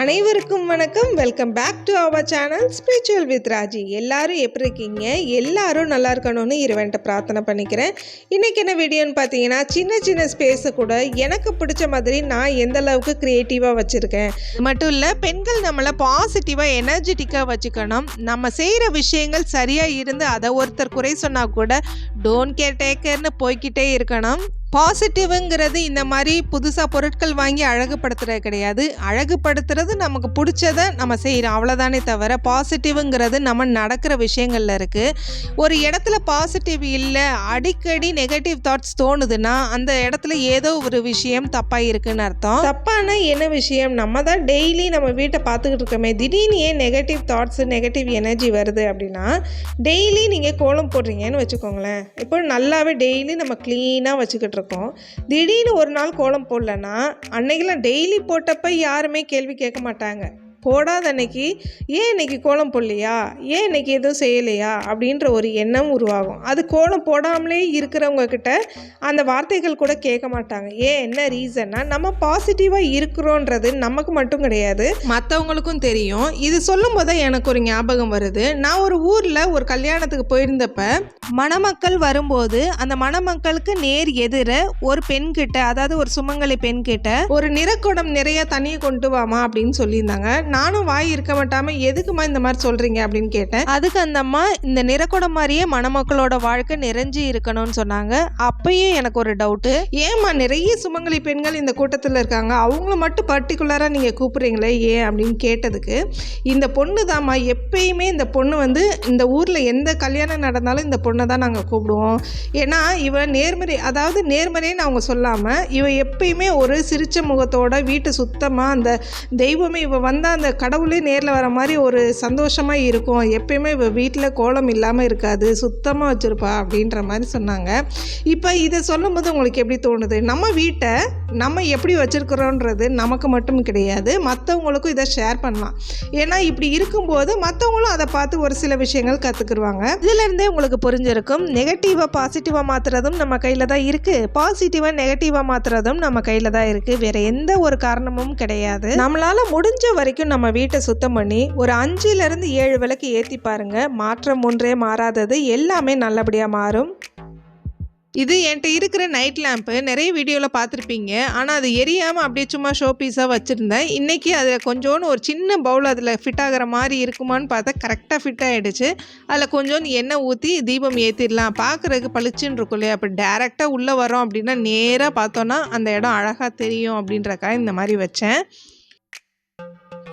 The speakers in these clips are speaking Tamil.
அனைவருக்கும் வணக்கம். Welcome back to our channel spiritual with Raji. எல்லாரும் எப்படி இருக்கீங்க? எல்லாரும் நல்லா இருக்கணும்னு இறைவன்ட்ட பிரார்த்தனை பண்ணிக்கிறேன். இன்றைக்கி என்ன வீடியோன்னு பார்த்தீங்கன்னா, சின்ன சின்ன ஸ்பேஸை கூட எனக்கு பிடிச்ச மாதிரி நான் எந்த அளவுக்கு க்ரியேட்டிவாக வச்சுருக்கேன். மட்டும் இல்லை, பெண்கள் நம்மளை பாசிட்டிவாக எனர்ஜெட்டிக்காக வச்சுக்கணும். நம்ம செய்கிற விஷயங்கள் சரியாக இருந்து அதை ஒருத்தர் குறை சொன்னால் கூட டோன்ட் கேர் டேக் கேர்னு போய்கிட்டே இருக்கணும். பாசிட்டிவ்ங்கிறது இந்த மாதிரி புதுசாக பொருட்கள் வாங்கி அழகுபடுத்துறது கிடையாது. அழகுபடுத்துறது நமக்கு பிடிச்சதை நம்ம செய்கிறோம், அவ்வளோதானே தவிர பாசிட்டிவ்ங்கிறது நம்ம நடக்கிற விஷயங்களில் இருக்குது. ஒரு இடத்துல பாசிட்டிவ் இல்லை, அடிக்கடி நெகட்டிவ் தாட்ஸ் தோணுதுன்னா அந்த இடத்துல ஏதோ ஒரு விஷயம் தப்பாக இருக்குதுன்னு அர்த்தம். தப்பான என்ன விஷயம்? நம்ம தான் டெய்லி நம்ம வீட்டை பார்த்துக்கிட்டு இருக்கோமே, திடீர்னு ஏன் நெகட்டிவ் தாட்ஸு நெகட்டிவ் எனர்ஜி வருது அப்படின்னா, டெய்லி நீங்கள் கோலம் போடுறீங்கன்னு வச்சுக்கோங்களேன். இப்போ நல்லாவே டெய்லி நம்ம க்ளீனாக வச்சுக்கிட்டு இருக்கோம். திடீர்னு ஒரு நாள் கோலம் போடலன்னா, அன்னைக்கெல்லாம் டெய்லி போட்டப்ப யாருமே கேள்வி கேட்க மாட்டாங்க. போடாத அன்னைக்கு ஏன் இன்னைக்கு கோலம் போடலையா, ஏன் இன்னைக்கு எதுவும் செய்யலையா அப்படின்ற ஒரு எண்ணம் உருவாகும். அது கோலம் போடாமலே இருக்கிறவங்க கிட்ட அந்த வார்த்தைகள் கூட கேட்க மாட்டாங்க. ஏன் என்ன ரீசன்னா, நம்ம பாசிட்டிவாக இருக்கிறோன்றது நமக்கு மட்டும் கிடையாது, மற்றவங்களுக்கும் தெரியும். இது சொல்லும் போது எனக்கு ஒரு ஞாபகம் வருது. நான் ஒரு ஊரில் ஒரு கல்யாணத்துக்கு போயிருந்தப்ப மணமக்கள் வரும்போது அந்த மணமக்களுக்கு நேர் எதிர ஒரு பெண்கிட்ட, அதாவது ஒரு சுமங்கலி பெண்கிட்ட, ஒரு நிறக்குடம் நிறைய தண்ணியை கொண்டு வாமா அப்படின்னு சொல்லியிருந்தாங்க. நானும் வாய் இருக்க மாட்டாமல் எதுக்குமா இந்த மாதிரி சொல்கிறீங்க அப்படின்னு கேட்டேன். அதுக்கு அந்த அம்மா, இந்த நிறக்குடம் மாதிரியே மணமக்களோட வாழ்க்கை நிறைஞ்சு இருக்கணும்னு சொன்னாங்க. அப்பயும் எனக்கு ஒரு டவுட்டு, ஏம்மா நிறைய சுமங்கலி பெண்கள் இந்த கூட்டத்தில் இருக்காங்க, அவங்கள மட்டும் பர்டிகுலராக நீங்கள் கூப்பிட்றீங்களே ஏன் அப்படின்னு கேட்டதுக்கு, இந்த பொண்ணு தாம்மா, எப்பயுமே இந்த பொண்ணு வந்து இந்த ஊரில் எந்த கல்யாணம் நடந்தாலும் இந்த பொண்ணை தான் நாங்கள் கூப்பிடுவோம். ஏன்னா இவ நேர்மறை, அதாவது நேர்மறைன்னு அவங்க சொல்லாமல், இவ எப்பயுமே ஒரு சிரிச்ச முகத்தோட, வீட்டு சுத்தமாக, அந்த தெய்வமே இவ வந்தால் அந்த கடவுளே நேரில் வர மாதிரி ஒரு சந்தோஷமாக இருக்கும், எப்பயுமே இவ வீட்டில் கோலம் இல்லாமல் இருக்காது, சுத்தமாக வச்சுருப்பா அப்படின்ற மாதிரி சொன்னாங்க. இப்போ இதை சொல்லும்போது உங்களுக்கு எப்படி தோணுது? நம்ம வீட்டை நம்ம எப்படி வச்சுருக்கிறோன்றது நமக்கு மட்டும் கிடையாது, மற்றவங்களுக்கும் இதை ஷேர் பண்ணலாம். ஏன்னா இப்படி இருக்கும்போது மற்றவங்களும் அதை பார்த்து ஒரு சில விஷயங்கள் கற்றுக்குருவாங்க. இதிலேருந்தே உங்களுக்கு புரிஞ்சிருக்கும், நெகட்டிவாக பாசிட்டிவாக மாற்றுறதும் நம்ம கையில் தான் இருக்குது, பாசிட்டிவாக நெகட்டிவாக மாற்றுறதும் நம்ம கையில் தான் இருக்குது. வேறு எந்த ஒரு காரணமும் கிடையாது. நம்மளால் முடிஞ்ச வரைக்கும் நம்ம வீட்டை சுத்தம் பண்ணி ஒரு 5லேருந்து 7 விளக்கு ஏற்றி பாருங்க. மாற்றம் ஒன்றே மாறாதது, எல்லாமே நல்லபடியாக மாறும். இது என்கிட்ட இருக்கிற நைட் லேம்ப்பு, நிறைய வீடியோவில் பார்த்துருப்பீங்க. ஆனால் அது எரியாமல் அப்படியே சும்மா ஷோ பீஸாக வச்சுருந்தேன். இன்றைக்கி அதில் கொஞ்சோன்னு ஒரு சின்ன பவுல் அதில் ஃபிட் ஆகிற மாதிரி இருக்குமான்னு பார்த்தா கரெக்டாக ஃபிட் ஆகிடுச்சு. அதில் கொஞ்சோன்னு எண்ணெய் ஊற்றி தீபம் ஏற்றிடலாம், பார்க்குறதுக்கு பளிச்சுன்னு இருக்கும் இல்லையா. அப்போ டேரெக்டாக உள்ளே வரோம் அப்படின்னா நேராக பார்த்தோன்னா அந்த இடம் அழகாக தெரியும் அப்படின்றக்காக இந்த மாதிரி வச்சேன்.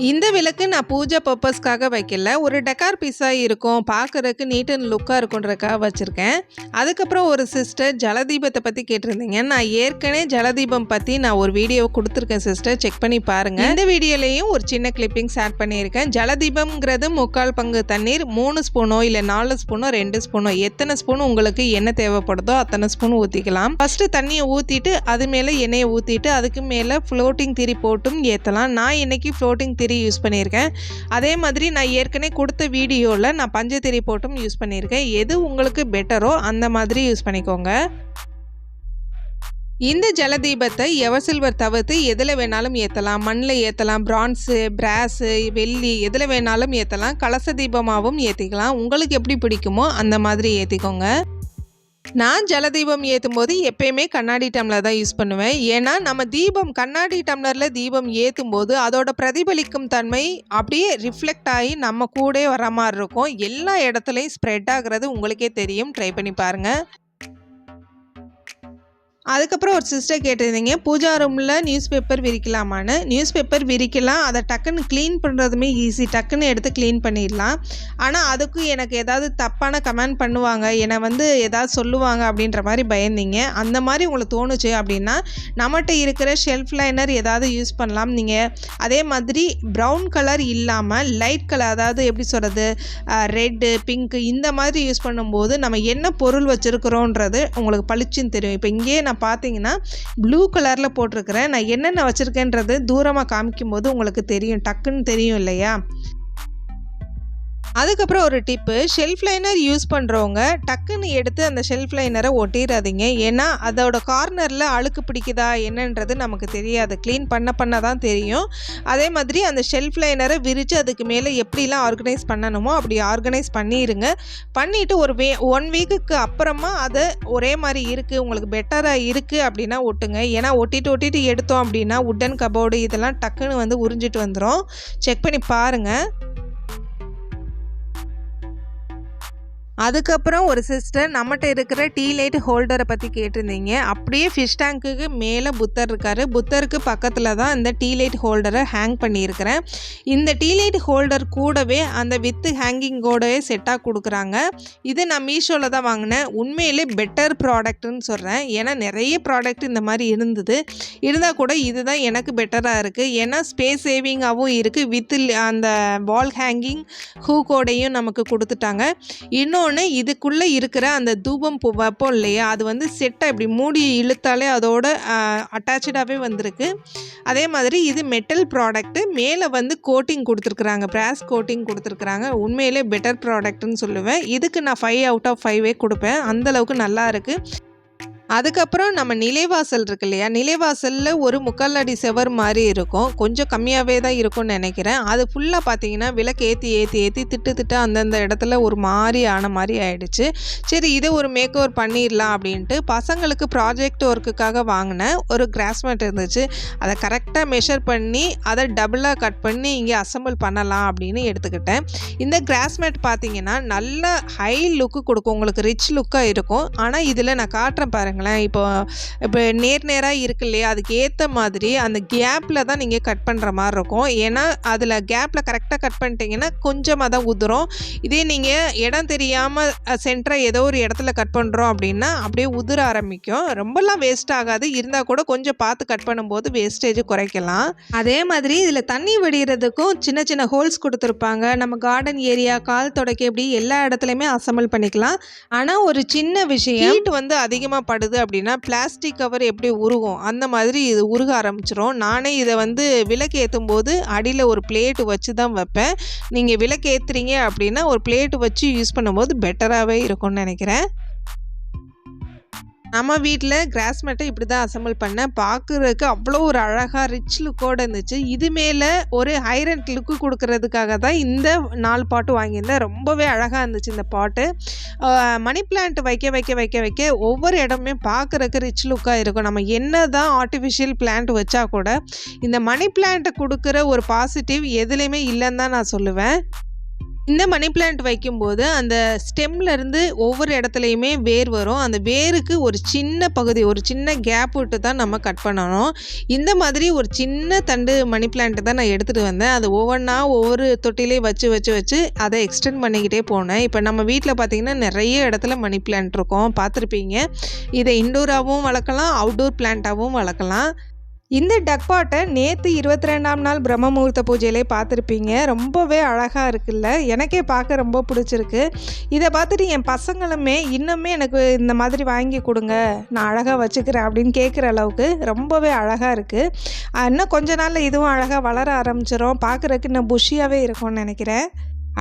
இந்த விளக்கு நான் பூஜை பர்பஸ்க்காக வைக்கல, ஒரு டெக்கார் பீஸாக இருக்கும், பார்க்குறதுக்கு நீட் அண்ட் லுக்காக இருக்குன்றக்காக வச்சுருக்கேன். அதுக்கப்புறம் ஒரு சிஸ்டர் ஜலதீபத்தை பற்றி கேட்டிருந்தீங்க. நான் ஏற்கனவே ஜலதீபம் பற்றி நான் ஒரு வீடியோ கொடுத்துருக்கேன் சிஸ்டர், செக் பண்ணி பாருங்கள். இந்த வீடியோலையும் ஒரு சின்ன கிளிப்பிங்ஸ் ஆட் பண்ணியிருக்கேன். ஜலதீபம்ங்கிறது 3/4 பங்கு தண்ணீர், 3 ஸ்பூனோ இல்லை 4 ஸ்பூனோ 2 ஸ்பூனோ, எத்தனை ஸ்பூன் உங்களுக்கு என்ன தேவைப்படுதோ அத்தனை ஸ்பூன் ஊற்றிக்கலாம். ஃபஸ்ட்டு தண்ணியை ஊற்றிட்டு அது மேலே எண்ணெயை ஊற்றிட்டு அதுக்கு மேலே ஃப்ளோட்டிங் திரி போட்டும் ஏற்றலாம். நான் இன்றைக்கி ஃப்ளோட்டிங் திரி யூஸ் பண்ணியிருக்கேன். அதே மாதிரி நான் ஏற்கனவே கொடுத்த வீடியோவில் நான் பஞ்சத்திரி போட்டும் யூஸ் பண்ணியிருக்கேன். எது உங்களுக்கு பெட்டரோ அந்த மாதிரி யூஸ் பண்ணிக்கோங்க. இந்த ஜலதீபத்தை எவர்சில்வர் தவிர்த்து எதில் வேணாலும் ஏற்றலாம். மண்ணில் ஏற்றலாம், பிரான்ஸு, பிராஸு, வெள்ளி, எதில் வேணாலும் ஏற்றலாம். கலச தீபமாகவும் ஏற்றிக்கலாம். உங்களுக்கு எப்படி பிடிக்குமோ அந்த மாதிரி ஏற்றிக்கோங்க. நான் ஜலதீபம் ஏற்றும் போது எப்பயுமே கண்ணாடி டம்ளர் தான் யூஸ் பண்ணுவேன். ஏன்னா நம்ம தீபம் கண்ணாடி டம்ளரில் தீபம் ஏற்றும் போது அதோட பிரதிபலிக்கும் தன்மை அப்படியே ரிஃப்ளெக்ட் ஆகி நம்ம கூட வர மாதிரி இருக்கும். எல்லா இடத்துலையும் ஸ்ப்ரெட் ஆகிறது உங்களுக்கே தெரியும், ட்ரை பண்ணி பாருங்கள். அதுக்கப்புறம் ஒரு சிஸ்டர் கேட்டிருந்தீங்க, பூஜா ரூமில் நியூஸ் பேப்பர் விரிக்கலாமான்னு. நியூஸ் பேப்பர் விரிக்கலாம், அதை டக்குன்னு க்ளீன் பண்ணுறதுமே ஈஸி, டக்குன்னு எடுத்து க்ளீன் பண்ணிடலாம். ஆனால் அதுக்கு எனக்கு ஏதாவது தப்பான கமெண்ட் பண்ணுவாங்க, என்னை வந்து ஏதாவது சொல்லுவாங்க அப்படின்ற மாதிரி பயந்தீங்க. அந்த மாதிரி உங்களுக்கு தோணுச்சு அப்படின்னா நம்மகிட்ட இருக்கிற ஷெல்ஃப் லைனர் ஏதாவது யூஸ் பண்ணலாம். நீங்கள் அதே மாதிரி ப்ரௌன் கலர் இல்லாமல் லைட் கலர், அதாவது எப்படி சொல்கிறது, ரெட்டு, பிங்க்கு, இந்த மாதிரி யூஸ் பண்ணும்போது நம்ம என்ன பொருள் வச்சுருக்கிறோன்றது உங்களுக்கு பளிச்சுன்னு தெரியும். இப்போ இங்கே நான் பார்த்தீங்கன்னா ப்ளூ கலரில் போட்டிருக்கிறேன். நான் என்னென்ன வச்சுருக்கேன்றது தூரமாக காமிக்கும் போது உங்களுக்கு தெரியும், டக்குன்னு தெரியும் இல்லையா. அதுக்கப்புறம் ஒரு டிப்பு, ஷெல்ஃப் லைனர் யூஸ் பண்ணுறவங்க டக்குன்னு எடுத்து அந்த ஷெல்ஃப் லைனரை ஒட்டிடாதீங்க. ஏன்னா அதோட கார்னரில் அழுக்கு பிடிக்குதா என்னன்றது நமக்கு தெரியாது. க்ளீன் பண்ண தான் தெரியும். அதே மாதிரி அந்த ஷெல்ஃப் லைனரை விரித்து அதுக்கு மேலே எப்படிலாம் ஆர்கனைஸ் பண்ணணுமோ அப்படி ஆர்கனைஸ் பண்ணிடுங்க. பண்ணிவிட்டு ஒரு 1 வீக்குக்கு அப்புறமா அதை ஒரே மாதிரி இருக்குது, உங்களுக்கு பெட்டராக இருக்குது அப்படின்னா ஒட்டுங்க. ஏன்னா ஒட்டிட்டு எடுத்தோம் அப்படின்னா உட்டன் கபோர்டு இதெல்லாம் டக்குன்னு வந்து உறிஞ்சிட்டு வந்துடும். செக் பண்ணி பாருங்கள். அதுக்கப்புறம் ஒரு சிஸ்டர் நம்மகிட்ட இருக்கிற டீ லைட் ஹோல்டரை பற்றி கேட்டிருந்தீங்க. அப்படியே ஃபிஷ் டேங்க்குக்கு மேலே புத்தர் இருக்கார். புத்தருக்கு பக்கத்தில் தான் இந்த டீ லைட் ஹோல்டரை ஹேங் பண்ணியிருக்கிறேன். இந்த டீ லைட் ஹோல்டர் கூடவே அந்த வித்து ஹேங்கிங்கோடவே செட்டாக கொடுக்குறாங்க. இது நான் மீஷோவில் தான் வாங்கினேன். உண்மையிலே பெட்டர் ப்ராடக்ட்னு சொல்கிறேன். ஏன்னா நிறைய ப்ராடக்ட் இந்த மாதிரி இருந்தால் கூட இதுதான் எனக்கு பெட்டராக இருக்குது. ஏன்னா ஸ்பேஸ் சேவிங்காகவும் இருக்குது. வித்து அந்த வால் ஹேங்கிங் ஹூக்கோடையும் நமக்கு கொடுத்துட்டாங்க. இன்னொன்று, இதுக்குள்ளே இருக்கிற அந்த தூபம் வைப்போம் இல்லையா, அது வந்து செட்டை இப்படி மூடி இழுத்தாலே அதோட அட்டாச்சாகவே வந்திருக்கு. அதே மாதிரி இது மெட்டல் ப்ராடக்ட்டு. மேலே வந்து கோட்டிங் கொடுத்துருக்குறாங்க, பிராஸ் கோட்டிங் கொடுத்துருக்குறாங்க. உண்மையிலே பெட்டர் ப்ராடக்ட்னு சொல்லுவேன். இதுக்கு நான் 5 out of 5 கொடுப்பேன். அந்தளவுக்கு நல்லா இருக்குது. அதுக்கப்புறம் நம்ம நிலைவாசல் இருக்கு இல்லையா, நிலைவாசலில் ஒரு 3/4 அடி செவர் மாதிரி இருக்கும். கொஞ்சம் கம்மியாகவே தான் இருக்கும்னு நினைக்கிறேன். அது ஃபுல்லாக பார்த்தீங்கன்னா விளக்கு ஏற்றி திட்டு அந்தந்த இடத்துல ஒரு மாதிரி ஆன மாதிரி ஆயிடுச்சு. சரி, இதை ஒரு மேக் ஓவர் பண்ணிடலாம் அப்படின்ட்டு பசங்களுக்கு ப்ராஜெக்ட் ஒர்க்குக்காக வாங்கினேன். ஒரு கிராஸ் மேட் இருந்துச்சு. அதை கரெக்டாக மெஷர் பண்ணி அதை டபுளாக கட் பண்ணி இங்கே அசம்பிள் பண்ணலாம் அப்படின்னு எடுத்துக்கிட்டேன். இந்த கிராஸ் மேட் பார்த்தீங்கன்னா நல்ல ஹை லுக்கு கொடுக்கும், உங்களுக்கு ரிச் லுக்காக இருக்கும். ஆனால் இதில் நான் காட்டுறேன் பாருங்கள். இப்போ நேராக இருக்கு இல்லையா, அதுக்கு ஏற்ற மாதிரி அந்த கேப்பில் தான் நீங்கள் கட் பண்ணுற மாதிரி இருக்கும். ஏன்னா அதில் கேப்பில் கரெக்டாக கட் பண்ணிட்டீங்கன்னா கொஞ்சமாக தான் உதிரும். இதே நீங்கள் இடம் தெரியாமல் சென்டராக ஏதோ ஒரு இடத்துல கட் பண்ணுறோம் அப்படின்னா அப்படியே உதிர ஆரம்பிக்கும். ரொம்பலாம் வேஸ்ட் ஆகாது. இருந்தால் கூட கொஞ்சம் பார்த்து கட் பண்ணும்போது வேஸ்டேஜ் குறைக்கலாம். அதே மாதிரி இதில் தண்ணி வடிகிறதுக்கும் சின்ன ஹோல்ஸ் கொடுத்துருப்பாங்க. நம்ம கார்டன் ஏரியா, கால் தொடக்கி இப்படி எல்லா இடத்துலையுமே அசம்பிள் பண்ணிக்கலாம். ஆனால் ஒரு சின்ன விஷயம், ஹீட் வந்து அதிகமாக படுது அப்படின்னா பிளாஸ்டிக் கவர் எப்படி உருகும் அந்த மாதிரி இது உருக ஆரம்பிச்சிரும். நானே இதை வந்து விளக்கு ஏற்றும் போது அடியில் ஒரு பிளேட்டு வச்சு தான் வைப்பேன். நீங்கள் விளக்கு ஏற்றுறீங்க அப்படின்னா ஒரு பிளேட்டு வச்சு யூஸ் பண்ணும்போது பெட்டராகவே இருக்கும்னு நினைக்கிறேன். நம்ம வீட்டில் கிராஸ் மேட்டை இப்படி தான் அசம்பிள் பண்ணேன். பார்க்குறதுக்கு அவ்வளோ ஒரு அழகாக ரிச் லுக்கோடு இருந்துச்சு. இது மேலே ஒரு ஹைரண்ட் லுக்கு கொடுக்கறதுக்காக தான் இந்த 4 பாட்டு வாங்கியிருந்தேன். ரொம்பவே அழகாக இருந்துச்சு இந்த பாட்டு. மணி பிளான்ட் வைக்க ஒவ்வொரு இடமே பார்க்குறதுக்கு ரிச் லுக்காக இருக்கும். நம்ம என்ன தான் ஆர்டிஃபிஷியல் பிளான்ட் வச்சா கூட இந்த மணி பிளான்ட்டை கொடுக்குற ஒரு பாசிட்டிவ் எதுலேயுமே இல்லைன்னு தான் நான் சொல்லுவேன். இந்த மணி பிளான்ட் வைக்கும்போது அந்த ஸ்டெம்லேருந்து ஒவ்வொரு இடத்துலையுமே வேர் வரும். அந்த வேருக்கு ஒரு சின்ன பகுதி, ஒரு சின்ன கேப் விட்டு தான் நம்ம கட் பண்ணணும். இந்த மாதிரி ஒரு சின்ன தண்டு மணி பிளான்ட்டு தான் நான் எடுத்துகிட்டு வந்தேன். அது ஒவ்வொன்றா ஒவ்வொரு தொட்டிலே வச்சு அதை எக்ஸ்டெண்ட் பண்ணிக்கிட்டே போனேன். இப்போ நம்ம வீட்டில் பார்த்திங்கன்னா நிறைய இடத்துல மணி பிளான்ட் இருக்கும், பார்த்துருப்பீங்க. இதை இன்டோராகவும் வளர்க்கலாம், அவுட்டோர் பிளான்ட்டாகவும் வளர்க்கலாம். இந்த டக் பாட்டை நேற்று 22ஆம் நாள் பிரம்ம முகூர்த்த பூஜையிலே பார்த்துருப்பீங்க. ரொம்பவே அழகாக இருக்குல்ல, எனக்கே பார்க்க ரொம்ப பிடிச்சிருக்கு. இதை பார்த்துட்டு என் பசங்களுமே இன்னுமே எனக்கு இந்த மாதிரி வாங்கி கொடுங்க, நான் அழகாக வச்சுக்கிறேன் அப்படின்னு கேட்குற அளவுக்கு ரொம்பவே அழகாக இருக்குது. இன்னும் கொஞ்ச நாளில் இதுவும் அழகாக வளர ஆரம்பிச்சிடும். பார்க்குறதுக்கு இன்னும் புஷியாகவே இருக்கும்னு நினைக்கிறேன்.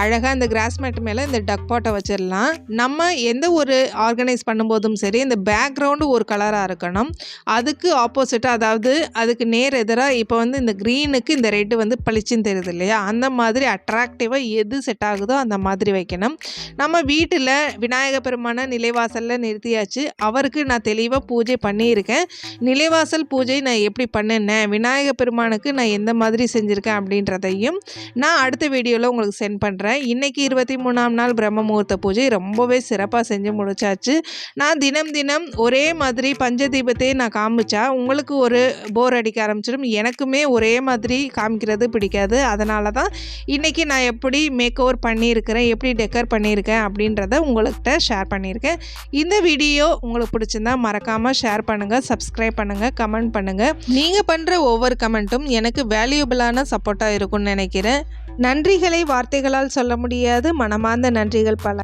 அழகாக இந்த கிராஸ் மேட் மேலே இந்த டக் பாட்டை வச்சிடலாம். நம்ம எந்த ஒரு ஆர்கனைஸ் பண்ணும்போதும் சரி, இந்த பேக்ரவுண்டு ஒரு கலராக இருக்கணும். அதுக்கு ஆப்போசிட்டாக, அதாவது அதுக்கு நேர் எதிராக இப்போ வந்து இந்த க்ரீனுக்கு இந்த ரெட்டு வந்து பளிச்சுன்னு தெரியுது இல்லையா, அந்த மாதிரி அட்ராக்டிவாக எது செட் ஆகுதோ அந்த மாதிரி வைக்கணும். நம்ம வீட்டில் விநாயகர் பெருமான நிலைவாசலில் நிறுத்தியாச்சு. அவருக்கு நான் தெளிவாக பூஜை பண்ணியிருக்கேன். நிலைவாசல் பூஜை நான் எப்படி பண்ணினேன், விநாயகர் பெருமானுக்கு நான் எந்த மாதிரி செஞ்சுருக்கேன் அப்படின்றதையும் நான் அடுத்த வீடியோவில் உங்களுக்கு சென்ட் பண்ணுறேன். இன்னைக்கு 23ஆம் நாள் பிரம்ம முகூர்த்த பூஜை ரொம்பவே சிறப்பாக செஞ்சு முடிச்சாச்சு. நான் தினம் ஒரே மாதிரி பஞ்சதீபத்தையே நான் காமிச்சா உங்களுக்கு ஒரு போர் அடிக்க ஆரம்பிச்சிடும். எனக்குமே ஒரே மாதிரி காமிக்கிறது பிடிக்காது. அதனால தான் இன்றைக்கி நான் எப்படி மேக் ஓவர் பண்ணியிருக்கிறேன், எப்படி டெக்கர் பண்ணியிருக்கேன் அப்படின்றத உங்கள்கிட்ட ஷேர் பண்ணியிருக்கேன். இந்த வீடியோ உங்களுக்கு பிடிச்சிருந்தா மறக்காமல் ஷேர் பண்ணுங்கள், சப்ஸ்கிரைப் பண்ணுங்கள், கமெண்ட் பண்ணுங்கள். நீங்கள் பண்ணுற ஒவ்வொரு கமெண்ட்டும் எனக்கு வேல்யூபிளான சப்போர்ட்டாக இருக்கும்னு நினைக்கிறேன். நன்றிகளை வார்த்தைகளால் சொல்ல முடியாது. மனமார்ந்த நன்றிகள் பல.